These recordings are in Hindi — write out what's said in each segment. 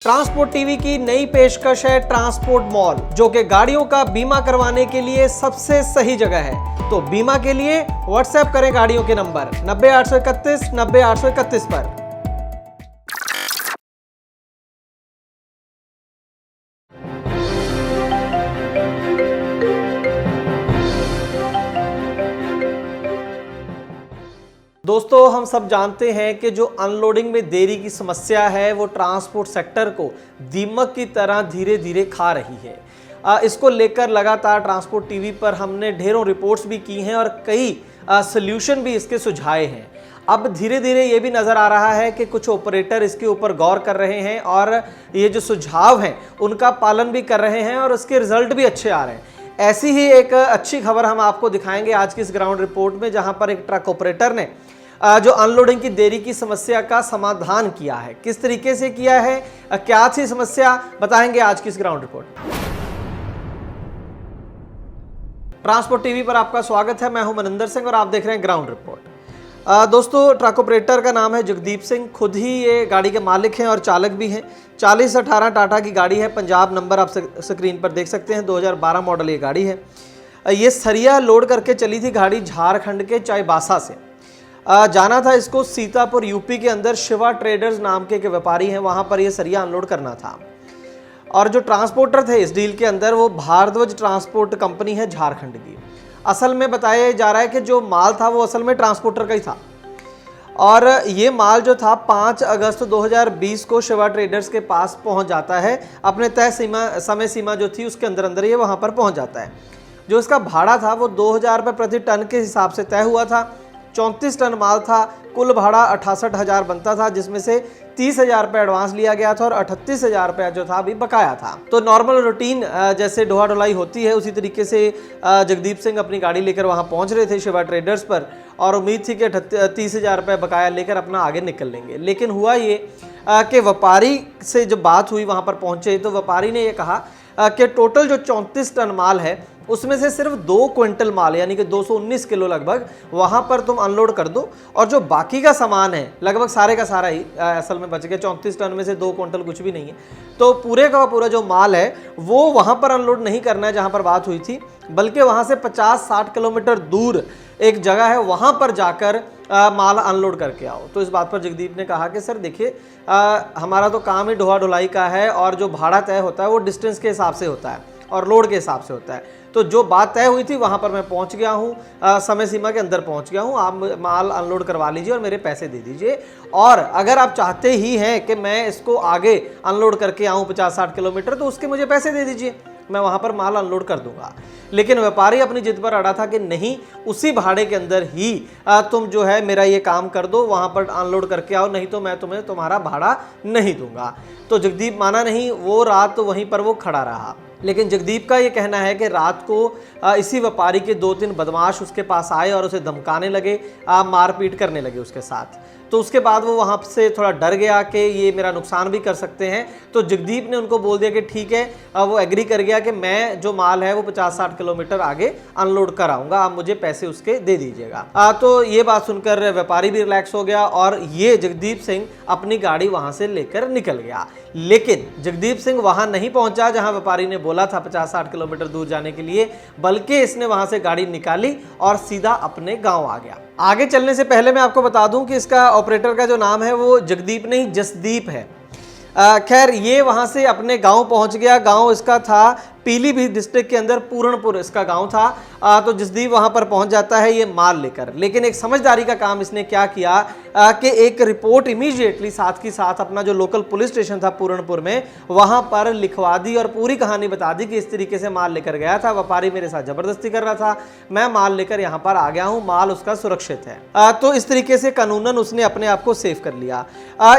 ट्रांसपोर्ट टीवी की नई पेशकश है ट्रांसपोर्ट मॉल, जो कि गाड़ियों का बीमा करवाने के लिए सबसे सही जगह है। तो बीमा के लिए व्हाट्सएप करें गाड़ियों के नंबर 90 831 90 831 पर। दोस्तों, हम सब जानते हैं कि जो अनलोडिंग में देरी की समस्या है वो ट्रांसपोर्ट सेक्टर को दीमक की तरह धीरे धीरे खा रही है। इसको लेकर लगातार ट्रांसपोर्ट टीवी पर हमने ढेरों रिपोर्ट्स भी की हैं और कई सल्यूशन भी इसके सुझाए हैं। अब धीरे धीरे ये भी नज़र आ रहा है कि कुछ ऑपरेटर इसके ऊपर गौर कर रहे हैं और ये जो सुझाव हैं उनका पालन भी कर रहे हैं और उसके रिजल्ट भी अच्छे आ रहे हैं। ऐसी ही एक अच्छी खबर हम आपको दिखाएंगे आज की इस ग्राउंड रिपोर्ट में, जहाँ पर एक ट्रक ऑपरेटर ने जो अनलोडिंग की देरी की समस्या का समाधान किया है। किस तरीके से किया है, क्या थी समस्या, बताएंगे आज की इस ग्राउंड रिपोर्ट। ट्रांसपोर्ट टीवी पर आपका स्वागत है। मैं हूं मनिंदर सिंह और आप देख रहे हैं ग्राउंड रिपोर्ट। दोस्तों, ट्रक ऑपरेटर का नाम है जगदीप सिंह, खुद ही ये गाड़ी के मालिक हैं और चालक भी हैं। 4018 टाटा की गाड़ी है, पंजाब नंबर आप स्क्रीन पर देख सकते हैं, 2012 मॉडल ये गाड़ी है। ये सरिया लोड करके चली थी गाड़ी झारखंड के चाईबासा से। जाना था इसको सीतापुर यूपी के अंदर, शिवा ट्रेडर्स नाम के व्यापारी हैं, वहाँ पर ये सरिया अनलोड करना था। और जो ट्रांसपोर्टर थे इस डील के अंदर वो भारद्वाज ट्रांसपोर्ट कंपनी है झारखंड की। असल में बताया जा रहा है कि जो माल था वो असल में ट्रांसपोर्टर का ही था और ये माल जो था 5 अगस्त 2020 को शिवा ट्रेडर्स के पास पहुंच जाता है। अपने तय समय सीमा जो थी उसके अंदर ये वहाँ पर पहुँच जाता है। जो इसका भाड़ा था वो 2000 रुपये प्रति टन के हिसाब से तय हुआ था। 34 टन माल था, कुल भाड़ा 68,000 बनता था, जिसमें से 30,000 रुपये एडवांस लिया गया था और 38,000 रुपये जो था अभी बकाया था। तो नॉर्मल रूटीन जैसे ढोआ ढुलाई होती है उसी तरीके से जगदीप सिंह अपनी गाड़ी लेकर वहां पहुंच रहे थे शिवा ट्रेडर्स पर और उम्मीद थी कि 30,000 रुपये बकाया लेकर अपना आगे निकल लेंगे। लेकिन हुआ ये कि व्यापारी से जब बात हुई वहां पर पहुंचे तो व्यापारी ने ये कहा कि टोटल जो 34 टन माल है उसमें से सिर्फ 2 क्विंटल माल यानी कि 219 किलो लगभग वहाँ पर तुम अनलोड कर दो और जो बाकी का सामान है लगभग सारे का सारा ही असल में बच गया। 34 टन में से 2 क्विंटल कुछ भी नहीं है, तो पूरे का पूरा जो माल है वो वहाँ पर अनलोड नहीं करना है जहाँ पर बात हुई थी, बल्कि वहाँ से 50-60 किलोमीटर दूर एक जगह है वहाँ पर जाकर माल अनलोड करके आओ। तो इस बात पर जगदीप ने कहा कि सर देखिए, हमारा तो काम ही ढोआ ढुलाई का है और जो भाड़ा तय होता है वो डिस्टेंस के हिसाब से होता है और लोड के हिसाब से होता है। तो जो बात तय हुई थी वहाँ पर मैं पहुँच गया हूँ, समय सीमा के अंदर पहुँच गया हूँ, आप माल अनलोड करवा लीजिए और मेरे पैसे दे दीजिए। और अगर आप चाहते ही हैं कि मैं इसको आगे अनलोड करके आऊँ 50-60 किलोमीटर तो उसके मुझे पैसे दे दीजिए, मैं वहाँ पर माल अनलोड कर दूंगा। लेकिन व्यापारी अपनी जिद पर अड़ा था कि नहीं, उसी भाड़े के अंदर ही तुम जो है मेरा ये काम कर दो, वहाँ पर अनलोड करके आओ, नहीं तो मैं तुम्हें तुम्हारा भाड़ा नहीं दूंगा। तो जगदीप माना नहीं, वो रात तो वहीं पर वो खड़ा रहा। लेकिन जगदीप का ये कहना है कि रात को इसी व्यापारी के 2-3 बदमाश उसके पास आए और उसे धमकाने लगे, मारपीट करने लगे उसके साथ। तो उसके बाद वो वहाँ से थोड़ा डर गया कि ये मेरा नुकसान भी कर सकते हैं। तो जगदीप ने उनको बोल दिया कि ठीक है, वो एग्री कर गया कि मैं जो माल है वो 50-60 किलोमीटर आगे अनलोड कराऊंगा, आप मुझे पैसे उसके दे दीजिएगा। तो ये बात सुनकर व्यापारी भी रिलैक्स हो गया और ये जगदीप सिंह अपनी गाड़ी वहाँ से लेकर निकल गया। लेकिन जगदीप सिंह वहाँ नहीं पहुँचा जहाँ व्यापारी ने बोला था 50-60 किलोमीटर दूर जाने के लिए, बल्कि इसने वहाँ से गाड़ी निकाली और सीधा अपने गाँव आ गया। आगे चलने से पहले मैं आपको बता दूं कि इसका ऑपरेटर का जो नाम है वो जगदीप नहीं जसदीप है। खैर, ये वहाँ से अपने गांव पहुँच गया। गांव इसका था पीलीभीत डिस्ट्रिक्ट के अंदर, पूर्णपुर इसका गांव था। तो जसदीप वहाँ पर पहुँच जाता है ये माल लेकर। लेकिन एक समझदारी का काम इसने क्या किया कि एक रिपोर्ट इमीडिएटली साथ की साथ अपना जो लोकल पुलिस स्टेशन था पूर्णपुर में वहाँ पर लिखवा दी और पूरी कहानी बता दी कि इस तरीके से माल लेकर गया था, व्यापारी मेरे साथ जबरदस्ती कर रहा था, मैं माल लेकर यहाँ पर आ गया हूँ, माल उसका सुरक्षित है। तो इस तरीके से कानूनन उसने अपने आप को सेव कर लिया।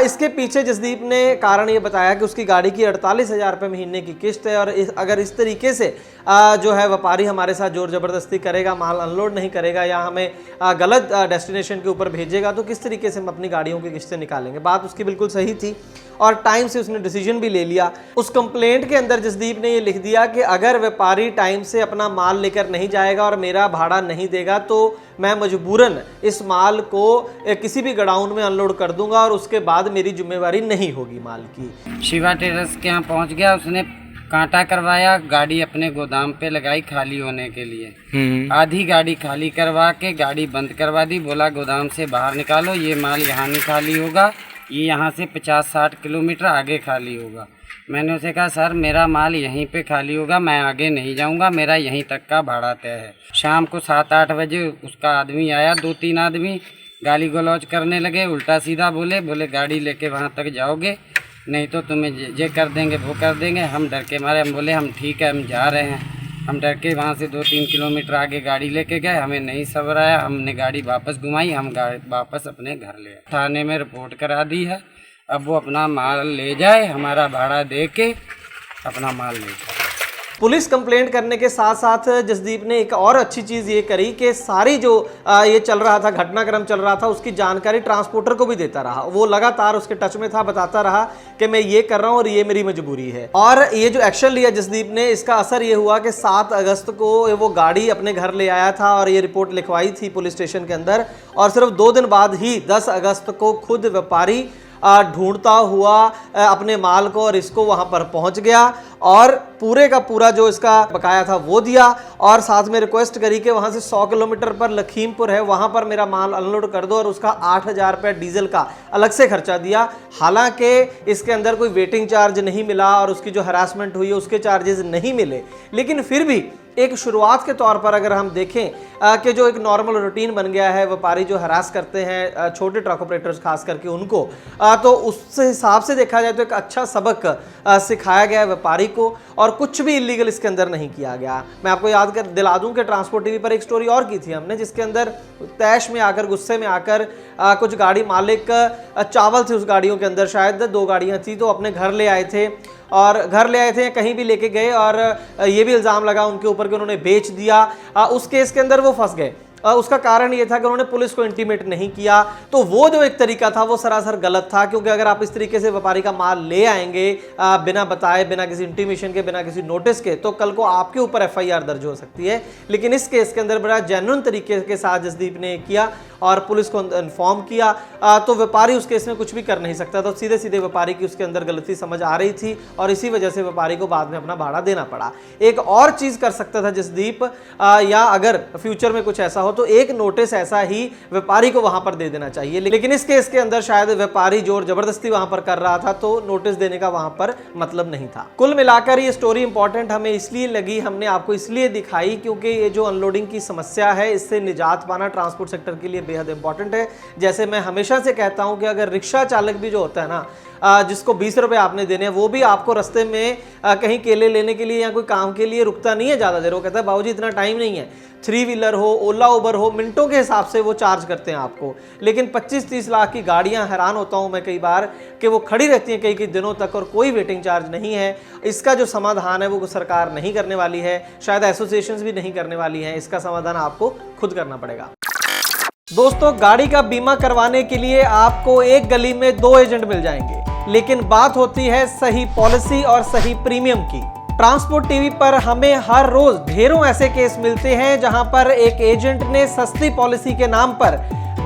इसके पीछे जसदीप ने कारण ये बताया कि उसकी गाड़ी की 48,000 रुपये महीने की किस्त है और अगर इस तरीके से जो है व्यापारी हमारे साथ जोर जबरदस्ती करेगा, माल अनलोड नहीं करेगा या हमें गलत डेस्टिनेशन के ऊपर भेजेगा, तो किस तरीके से हम अपनी गाड़ियों की किस्तें निकालेंगे। बात उसकी बिल्कुल सही थी और टाइम से उसने डिसीजन भी ले लिया। उस कंप्लेंट के अंदर जसदीप ने ये लिख दिया कि अगर व्यापारी टाइम से अपना माल लेकर नहीं जाएगा और मेरा भाड़ा नहीं देगा तो मैं मजबूरन इस माल को किसी भी गोडाउन में अनलोड कर दूंगा और उसके बाद मेरी जिम्मेवारी नहीं होगी माल की। शिवा टेलर्स के यहाँ पहुँच गया, उसने कांटा करवाया, गाड़ी अपने गोदाम पे लगाई खाली होने के लिए। आधी गाड़ी खाली करवा के गाड़ी बंद करवा दी, बोला गोदाम से बाहर निकालो, ये माल यहाँ नहीं खाली होगा, ये यहाँ से 50-60 किलोमीटर आगे खाली होगा। मैंने उसे कहा सर मेरा माल यहीं पे खाली होगा, मैं आगे नहीं जाऊँगा, मेरा यहीं तक का भाड़ा तय है। शाम को 7-8 बजे उसका आदमी आया, 2-3 आदमी गाली गलौज करने लगे, उल्टा सीधा बोले गाड़ी लेके वहाँ तक जाओगे नहीं तो तुम्हें ये कर देंगे वो कर देंगे। हम डर के मारे हम बोले हम ठीक है हम जा रहे हैं। हम डर के वहाँ से 2-3 किलोमीटर आगे गाड़ी लेके गए, हमें नहीं सब्र आया, हमने गाड़ी वापस घुमाई, हम वापस अपने घर ले आए। थाने में रिपोर्ट करा दी है, अब वो अपना माल ले जाए, हमारा भाड़ा दे के अपना माल ले जाए। पुलिस कंप्लेंट करने के साथ साथ जसदीप ने एक और अच्छी चीज़ ये करी कि सारी जो ये चल रहा था, घटनाक्रम चल रहा था, उसकी जानकारी ट्रांसपोर्टर को भी देता रहा। वो लगातार उसके टच में था, बताता रहा कि मैं ये कर रहा हूँ और ये मेरी मजबूरी है। और ये जो एक्शन लिया जसदीप ने, इसका असर ये हुआ कि 7 अगस्त को वो गाड़ी अपने घर ले आया था और ये रिपोर्ट लिखवाई थी पुलिस स्टेशन के अंदर। और सिर्फ 2 दिन बाद ही 10 अगस्त को खुद व्यापारी ढूंढता हुआ अपने माल को और इसको वहां पर पहुंच गया और पूरे का पूरा जो इसका बकाया था वो दिया और साथ में रिक्वेस्ट करी कि वहां से 100 किलोमीटर पर लखीमपुर है, वहां पर मेरा माल अनलोड कर दो और उसका 8,000 रुपये डीजल का अलग से खर्चा दिया। हालांकि इसके अंदर कोई वेटिंग चार्ज नहीं मिला और उसकी जो हरासमेंट हुई उसके चार्जेस नहीं मिले, लेकिन फिर भी एक शुरुआत के तौर पर अगर हम देखें कि जो एक नॉर्मल रूटीन बन गया है, व्यापारी जो हरास करते हैं छोटे ट्रक ऑपरेटर्स खास करके उनको, तो उस हिसाब से देखा जाए तो एक अच्छा सबक सिखाया गया है व्यापारी को और कुछ भी इलीगल इसके अंदर नहीं किया गया। मैं आपको याद कर दिला दूं कि ट्रांसपोर्ट टीवी पर एक स्टोरी और की थी हमने, जिसके अंदर तैश में आकर, गुस्से में आकर कुछ गाड़ी मालिक चावल थे उस गाड़ियों के अंदर, शायद 2 गाड़ियां थी, तो अपने घर ले आए थे और घर ले आए थे या कहीं भी लेके गए और ये भी इल्ज़ाम लगा उनके ऊपर कि उन्होंने बेच दिया। उस केस के अंदर वो फंस गए। उसका कारण ये था कि उन्होंने पुलिस को इंटीमेट नहीं किया। तो वो जो एक तरीका था वो सरासर गलत था, क्योंकि अगर आप इस तरीके से व्यापारी का माल ले आएंगे बिना बताए, बिना किसी इंटीमेशन के, बिना किसी नोटिस के, तो कल को आपके ऊपर FIR दर्ज हो सकती है। लेकिन इस केस के अंदर बड़ा जेन्युइन तरीके के साथ जसदीप ने किया और पुलिस को इन्फॉर्म किया, तो व्यापारी उस केस में कुछ भी कर नहीं सकता। तो सीधे सीधे व्यापारी की उसके अंदर गलती समझ आ रही थी और इसी वजह से व्यापारी को बाद में अपना भाड़ा देना पड़ा। एक और चीज़ कर सकता था जसदीप, या अगर फ्यूचर में कुछ ऐसा हो तो एक नोटिस ऐसा ही व्यापारी को वहां पर दे देना चाहिए, लेकिन इस केस के अंदर शायद व्यापारी जोर जबरदस्ती वहां पर कर रहा था, तो नोटिस देने का वहां पर मतलब नहीं था। कुल मिलाकर ये स्टोरी इंपॉर्टेंट हमें इसलिए लगी, हमने आपको इसलिए दिखाई क्योंकि ये जो अनलोडिंग की समस्या है, इससे निजात पाना ट्रांसपोर्ट सेक्टर के लिए बेहद इंपॉर्टेंट है। जैसे मैं हमेशा से कहता हूं कि अगर रिक्शा चालक भी जो होता है ना, जिसको 20 रुपये आपने देने हैं, वो भी आपको रास्ते में कहीं केले लेने के लिए या कोई काम के लिए रुकता नहीं है ज़्यादा देर। वो कहता है बाबूजी इतना टाइम नहीं है। 3 व्हीलर हो, ओला उबर हो, मिनटों के हिसाब से वो चार्ज करते हैं आपको। लेकिन 25-30 लाख की गाड़ियां, हैरान होता हूं मैं कई बार कि वो खड़ी रहती हैं कई दिनों तक और कोई वेटिंग चार्ज नहीं है। इसका जो समाधान है वो सरकार नहीं करने वाली है, शायद एसोसिएशंस भी नहीं करने वाली हैं। इसका समाधान आपको खुद करना पड़ेगा। दोस्तों, गाड़ी का बीमा करवाने के लिए आपको एक गली में 2 एजेंट मिल जाएंगे, लेकिन बात होती है सही पॉलिसी और सही प्रीमियम की। ट्रांसपोर्ट टीवी पर हमें हर रोज ढेरों ऐसे केस मिलते हैं जहां पर एक एजेंट ने सस्ती पॉलिसी के नाम पर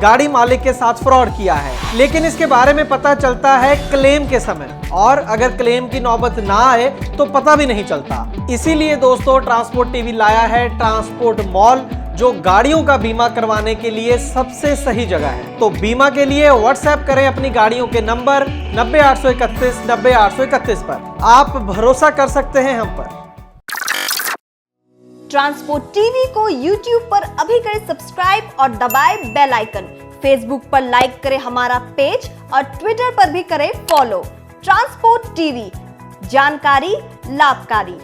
गाड़ी मालिक के साथ फ्रॉड किया है, लेकिन इसके बारे में पता चलता है क्लेम के समय, और अगर क्लेम की नौबत ना आए तो पता भी नहीं चलता। इसीलिए दोस्तों, ट्रांसपोर्ट टीवी लाया है ट्रांसपोर्ट मॉल, जो गाड़ियों का बीमा करवाने के लिए सबसे सही जगह है। तो बीमा के लिए व्हाट्सएप करें अपनी गाड़ियों के नंबर 90-831 90-831 पर। आप भरोसा कर सकते हैं हम पर। ट्रांसपोर्ट टीवी को YouTube पर अभी करें सब्सक्राइब और दबाएं बेल आइकन। फेसबुक पर लाइक करें हमारा पेज और ट्विटर पर भी करें फॉलो। ट्रांसपोर्ट टीवी, जानकारी लाभकारी।